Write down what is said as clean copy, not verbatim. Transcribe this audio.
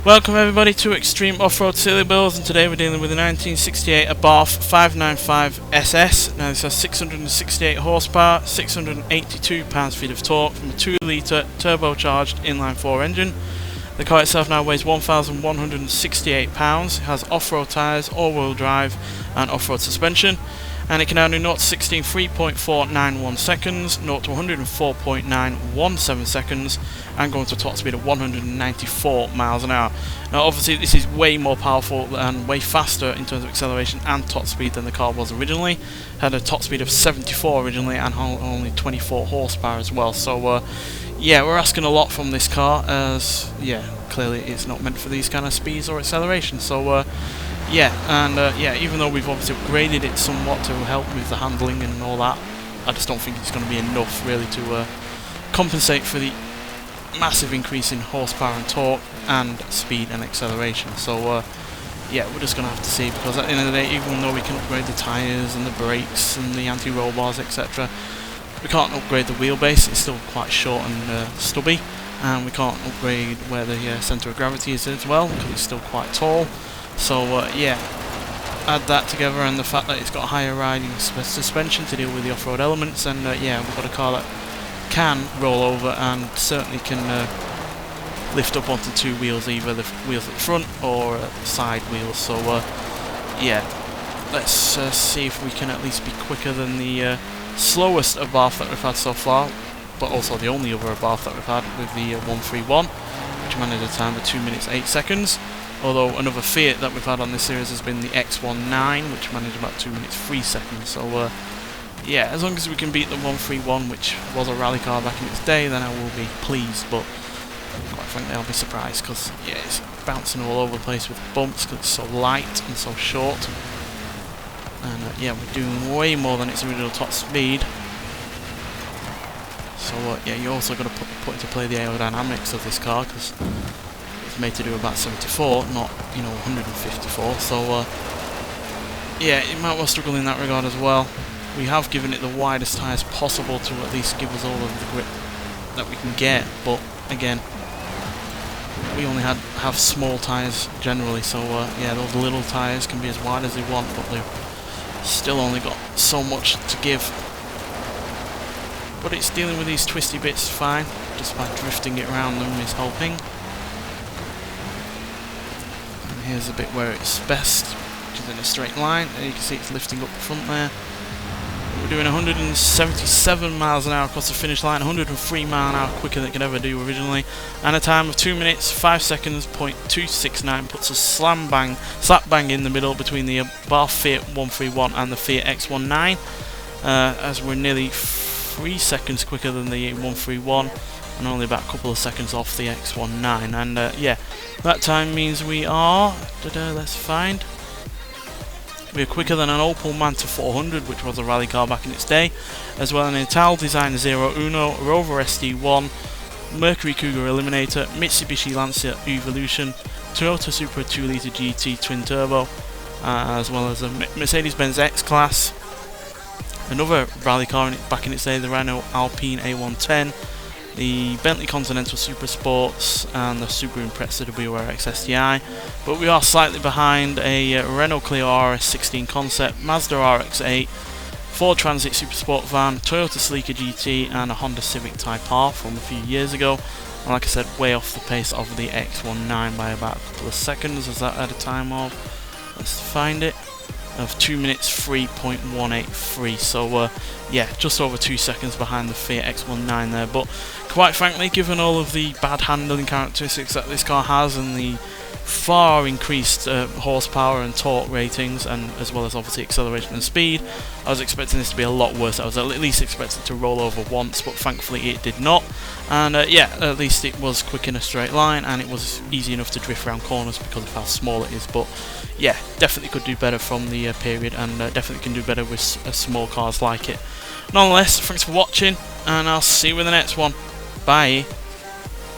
Welcome everybody to Extreme Off-Road Silly Bills, and today we're dealing with the 1968 Abarth 595 SS. Now this has 668 horsepower, 682 pounds-feet of torque from a 2-litre turbocharged inline-4 engine. The car itself now weighs 1,168 pounds, it has off-road tyres, all-wheel drive and off-road suspension, and it can now do 0 to 60 in 3.491 seconds, 0 to 104.917 seconds, and going to a top speed of 194 miles an hour. Now obviously this is way more powerful and way faster in terms of acceleration and top speed than the car was originally. Had a top speed of 74 originally and only 24 horsepower as well. So yeah, we're asking a lot from this car, as yeah, clearly it's not meant for these kind of speeds or acceleration. So yeah, and yeah, even though we've obviously upgraded it somewhat to help with the handling and all that, I just don't think it's going to be enough really to compensate for the massive increase in horsepower and torque and speed and acceleration. So yeah, we're just going to have to see, because at the end of the day, even though we can upgrade the tyres and the brakes and the anti-roll bars, etc., we can't upgrade the wheelbase. It's still quite short and stubby, and we can't upgrade where the centre of gravity is as well, because it's still quite tall. So yeah, add that together and the fact that it's got higher riding suspension to deal with the off-road elements, and yeah, we've got a car that can roll over and certainly can lift up onto two wheels, either the wheels at the front or side wheels. So yeah, let's see if we can at least be quicker than the slowest Abarth that we've had so far, but also the only other Abarth that we've had, with the 131, which managed a time of 2 minutes 8 seconds. Although another Fiat that we've had on this series has been the X19, which managed about 2 minutes 3 seconds. So yeah, as long as we can beat the 131, which was a rally car back in its day, then I will be pleased. But quite frankly, I'll be surprised, because yeah, it's bouncing all over the place with bumps because it's so light and so short. And yeah, we're doing way more than its original top speed. So yeah, you also got to put into play the aerodynamics of this car, because it's made to do about 74, not 154. So yeah, it might well struggle in that regard as well. We have given it the widest tyres possible to at least give us all of the grip that we can get, but again, we only have small tyres generally, so yeah, those little tyres can be as wide as they want, but they've still only got so much to give. But it's dealing with these twisty bits fine, just by drifting it around them is helping. And here's a bit where it's best, which is in a straight line, and you can see it's lifting up the front there. We're doing 177 miles an hour across the finish line, 103 miles an hour quicker than it could ever do originally, and a time of 2 minutes 5 seconds .269 puts us slap bang in the middle between the Abarth Fiat 131 and the Fiat X19, as we're nearly 3 seconds quicker than the 131 and only about a couple of seconds off the X19. And yeah, that time means we are, let's find, we're quicker than an Opel Manta 400, which was a rally car back in its day, as well as an Ital Design Zero Uno, Rover SD1, Mercury Cougar Eliminator, Mitsubishi Lancer Evolution, Toyota Supra 2-litre GT Twin Turbo, as well as a Mercedes-Benz X-Class, another rally car back in its day, the Renault Alpine A110, the Bentley Continental Super Sports, and the Subaru Impreza WRX STI, but we are slightly behind a Renault Clio RS16 Concept, Mazda RX-8, Ford Transit Super Sport van, Toyota Sleeker GT, and a Honda Civic Type R from a few years ago. And like I said, way off the pace of the X19 by about a couple of seconds, as that at a time of, let's find it, of 2 minutes 3.183. So yeah, just over 2 seconds behind the Fiat X19 there. But quite frankly, given all of the bad handling characteristics that this car has and the far increased horsepower and torque ratings, and as well as obviously acceleration and speed, I was expecting this to be a lot worse. I was at least expecting to roll over once, but thankfully it did not. And yeah, at least it was quick in a straight line, and it was easy enough to drift around corners because of how small it is. But yeah, definitely could do better from the period, and definitely can do better with small cars like it. Nonetheless, thanks for watching, and I'll see you in the next one. Bye.